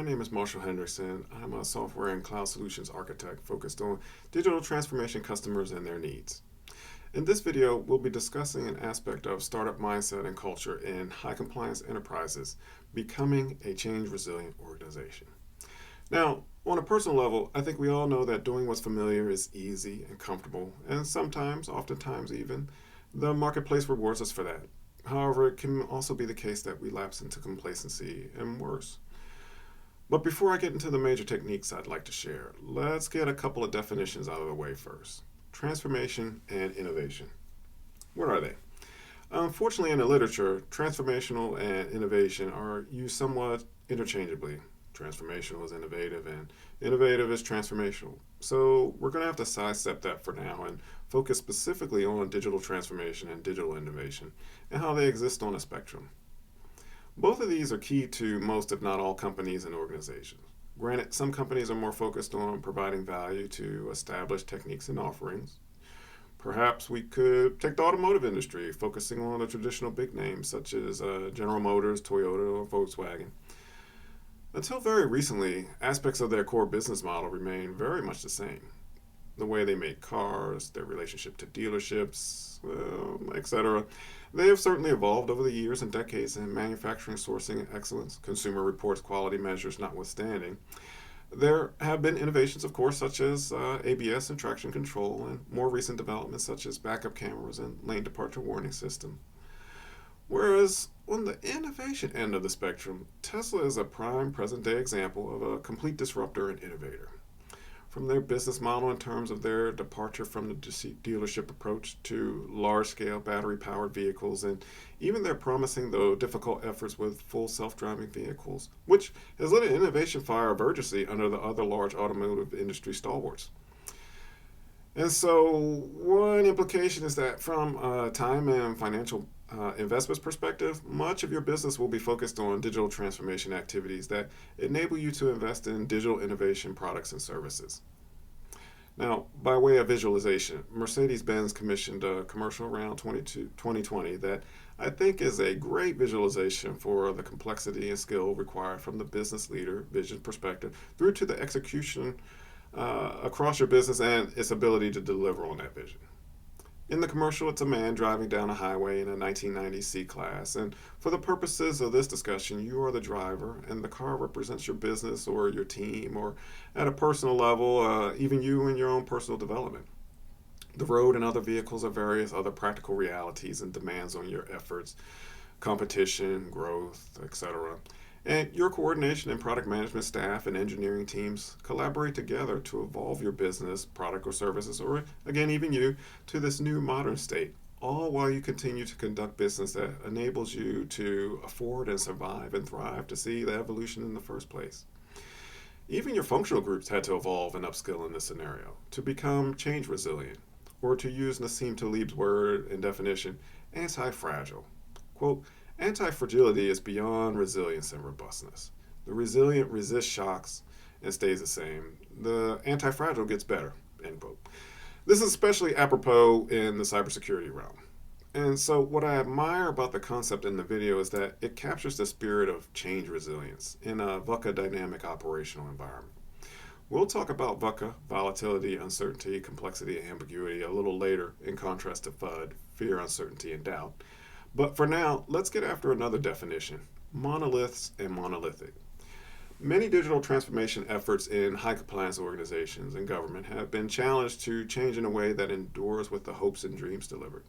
My name is Marshall Hendrickson. I'm a software and cloud solutions architect focused on digital transformation customers and their needs. In this video, we'll be discussing an aspect of startup mindset and culture in high compliance enterprises, becoming a change resilient organization. Now, on a personal level, I think we all know that doing what's familiar is easy and comfortable, and sometimes, oftentimes even, the marketplace rewards us for that. However, it can also be the case that we lapse into complacency and worse. But before I get into the major techniques I'd like to share, let's get a couple of definitions out of the way first. Transformation and innovation. What are they? Unfortunately, in the literature, transformational and innovation are used somewhat interchangeably. Transformational is innovative and innovative is transformational. So we're going to have to sidestep that for now and focus specifically on digital transformation and digital innovation and how they exist on a spectrum. Both of these are key to most, if not all, companies and organizations. Granted, some companies are more focused on providing value to established techniques and offerings. Perhaps we could take the automotive industry, focusing on the traditional big names such as General Motors, Toyota, or Volkswagen. Until very recently, aspects of their core business model remain very much the same. The way they make cars, their relationship to dealerships, etc. They have certainly evolved over the years and decades in manufacturing, sourcing, excellence, consumer reports, quality measures notwithstanding. There have been innovations, of course, such as ABS and traction control, and more recent developments such as backup cameras and lane departure warning system. Whereas on the innovation end of the spectrum, Tesla is a prime present-day example of a complete disruptor and innovator. From their business model in terms of their departure from the dealership approach to large-scale battery-powered vehicles, and even their promising, though difficult, efforts with full self-driving vehicles, which has lit an innovation fire of urgency under the other large automotive industry stalwarts. And so one implication is that from a time and financial investments perspective, much of your business will be focused on digital transformation activities that enable you to invest in digital innovation products and services. Now, by way of visualization, Mercedes-Benz commissioned a commercial around 2020 that I think is a great visualization for the complexity and skill required from the business leader vision perspective through to the execution across your business and its ability to deliver on that vision. In the commercial, it's a man driving down a highway in a 1990 C-Class, and for the purposes of this discussion, you are the driver, and the car represents your business or your team, or at a personal level, even you in your own personal development. The road and other vehicles are various other practical realities and demands on your efforts, competition, growth, etc. And your coordination and product management staff and engineering teams collaborate together to evolve your business, product or services, or again, even you, to this new modern state, all while you continue to conduct business that enables you to afford and survive and thrive to see the evolution in the first place. Even your functional groups had to evolve and upskill in this scenario to become change resilient, or to use Nassim Taleb's word and definition, anti-fragile. Quote, anti-fragility is beyond resilience and robustness. The resilient resists shocks and stays the same. The anti-fragile gets better, end quote. This is especially apropos in the cybersecurity realm. And so what I admire about the concept in the video is that it captures the spirit of change resilience in a VUCA dynamic operational environment. We'll talk about VUCA, volatility, uncertainty, complexity, and ambiguity, a little later in contrast to FUD, fear, uncertainty, and doubt. But for now, let's get after another definition, monoliths and monolithic. Many digital transformation efforts in high compliance organizations and government have been challenged to change in a way that endures with the hopes and dreams delivered.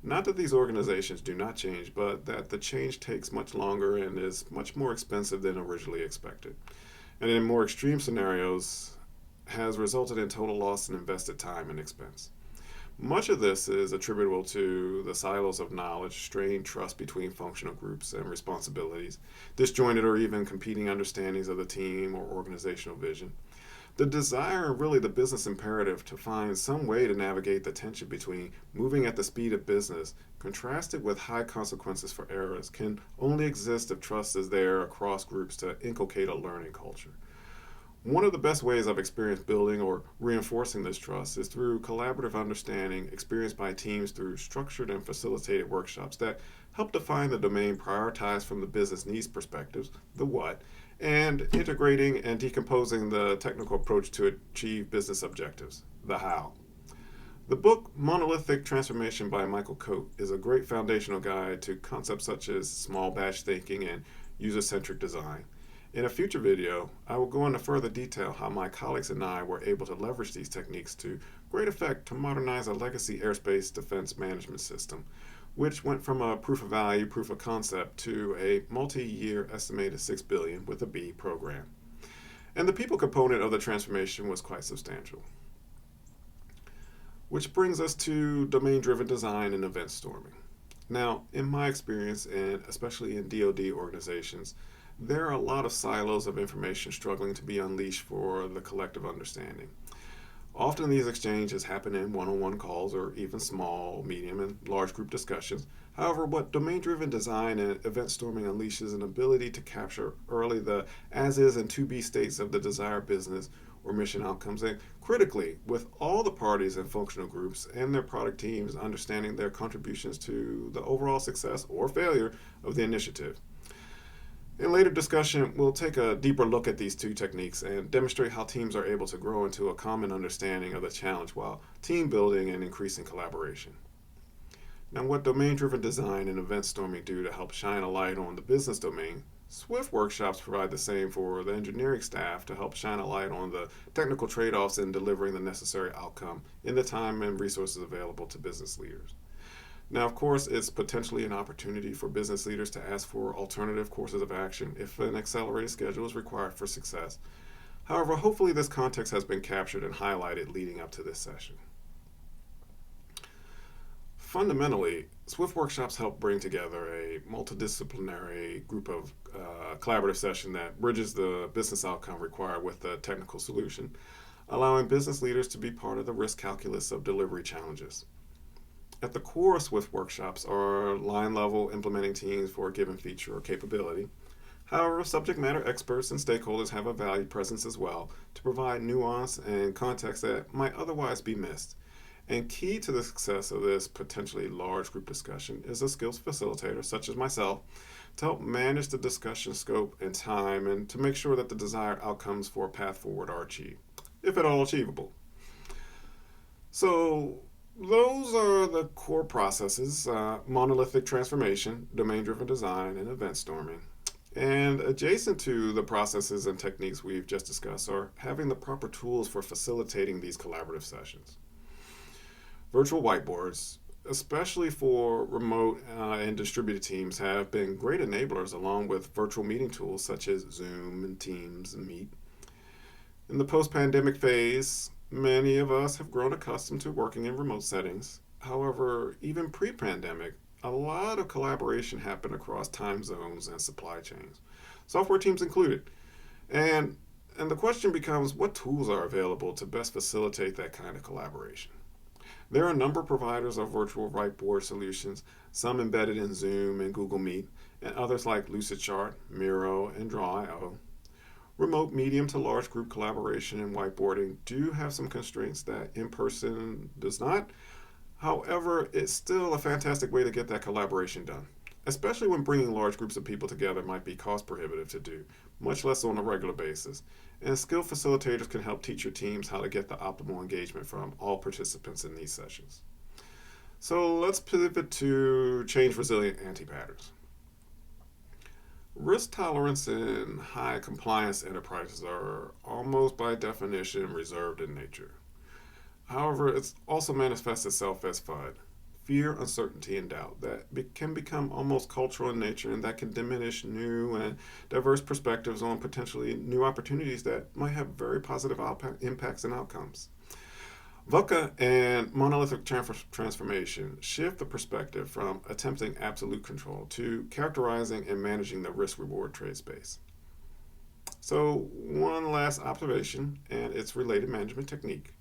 Not that these organizations do not change, but that the change takes much longer and is much more expensive than originally expected. And in more extreme scenarios, has resulted in total loss in invested time and expense. Much of this is attributable to the silos of knowledge, strained trust between functional groups and responsibilities, disjointed or even competing understandings of the team or organizational vision. The desire and really the business imperative to find some way to navigate the tension between moving at the speed of business, contrasted with high consequences for errors, can only exist if trust is there across groups to inculcate a learning culture. One of the best ways I've experienced building or reinforcing this trust is through collaborative understanding experienced by teams through structured and facilitated workshops that help define the domain prioritized from the business needs perspectives, the what, and integrating and decomposing the technical approach to achieve business objectives, the how. The book Monolithic Transformation by Michael Coate is a great foundational guide to concepts such as small batch thinking and user-centric design. In a future video, I will go into further detail how my colleagues and I were able to leverage these techniques to great effect to modernize a legacy airspace defense management system, which went from a proof of value, proof of concept to a multi-year estimated $6 billion with a B program. And the people component of the transformation was quite substantial. Which brings us to domain-driven design and event storming. Now, in my experience, and especially in DoD organizations, there are a lot of silos of information struggling to be unleashed for the collective understanding. Often these exchanges happen in one-on-one calls or even small, medium, and large group discussions. However, what domain-driven design and event storming unleashes an ability to capture early the as-is and to-be states of the desired business or mission outcomes, and critically, with all the parties and functional groups and their product teams understanding their contributions to the overall success or failure of the initiative. In later discussion, we'll take a deeper look at these two techniques and demonstrate how teams are able to grow into a common understanding of the challenge while team building and increasing collaboration. Now, what domain-driven design and event storming do to help shine a light on the business domain, Swift workshops provide the same for the engineering staff to help shine a light on the technical trade-offs in delivering the necessary outcome in the time and resources available to business leaders. Now, of course, it's potentially an opportunity for business leaders to ask for alternative courses of action if an accelerated schedule is required for success. However, hopefully this context has been captured and highlighted leading up to this session. Fundamentally, Swift workshops help bring together a multidisciplinary group of collaborative session that bridges the business outcome required with the technical solution, allowing business leaders to be part of the risk calculus of delivery challenges. At the core of Swift workshops are line-level implementing teams for a given feature or capability. However, subject matter experts and stakeholders have a valued presence as well to provide nuance and context that might otherwise be missed. And key to the success of this potentially large group discussion is a skills facilitator, such as myself, to help manage the discussion scope and time and to make sure that the desired outcomes for a path forward are achieved, if at all achievable. So, those are the core processes, monolithic transformation, domain-driven design, and event storming. And adjacent to the processes and techniques we've just discussed are having the proper tools for facilitating these collaborative sessions. Virtual whiteboards, especially for remote and distributed teams, have been great enablers along with virtual meeting tools such as Zoom and Teams and Meet. In the post-pandemic phase, many of us have grown accustomed to working in remote settings. However, even pre-pandemic, a lot of collaboration happened across time zones and supply chains, software teams included. And the question becomes, what tools are available to best facilitate that kind of collaboration? There are a number of providers of virtual whiteboard solutions, some embedded in Zoom and Google Meet, and others like Lucidchart, Miro, and Draw.io. Remote medium to large group collaboration and whiteboarding do have some constraints that in-person does not. However, it's still a fantastic way to get that collaboration done, especially when bringing large groups of people together might be cost prohibitive to do, much less on a regular basis. And skilled facilitators can help teach your teams how to get the optimal engagement from all participants in these sessions. So let's pivot to change resilient anti-patterns. Risk tolerance in high compliance enterprises are almost by definition reserved in nature. However, it also manifests itself as FUD, fear, uncertainty, and doubt that can become almost cultural in nature and that can diminish new and diverse perspectives on potentially new opportunities that might have very positive impacts and outcomes. VUCA and monolithic transformation shift the perspective from attempting absolute control to characterizing and managing the risk-reward trade space. So one last observation and its related management technique.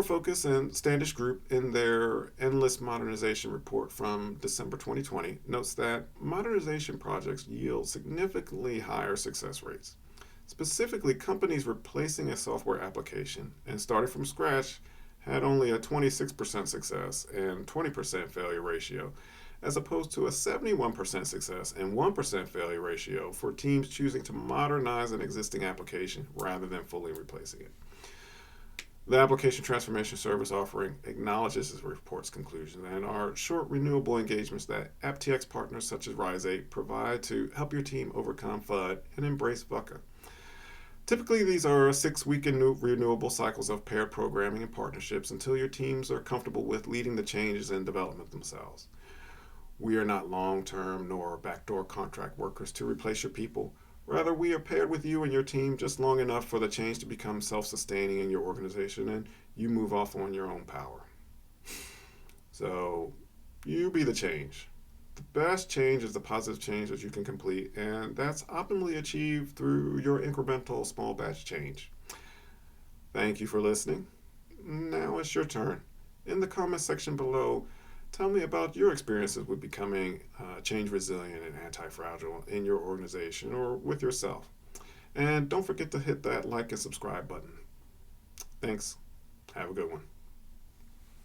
Focus and Standish Group, in their Endless Modernization report from December 2020, notes that modernization projects yield significantly higher success rates. Specifically, companies replacing a software application and starting from scratch had only a 26% success and 20% failure ratio, as opposed to a 71% success and 1% failure ratio for teams choosing to modernize an existing application rather than fully replacing it. The application transformation service offering acknowledges this report's conclusion and are short renewable engagements that AppTx partners such as Rise8 provide to help your team overcome FUD and embrace VUCA. Typically, these are 6-week renewable cycles of paired programming and partnerships until your teams are comfortable with leading the changes and development themselves. We are not long-term nor backdoor contract workers to replace your people. Rather, we are paired with you and your team just long enough for the change to become self-sustaining in your organization and you move off on your own power. So, you be the change. The best change is the positive change that you can complete, and that's optimally achieved through your incremental small batch change. Thank you for listening. Now it's your turn. In the comment section below, tell me about your experiences with becoming change resilient and anti-fragile in your organization or with yourself. And don't forget to hit that like and subscribe button. Thanks. Have a good one.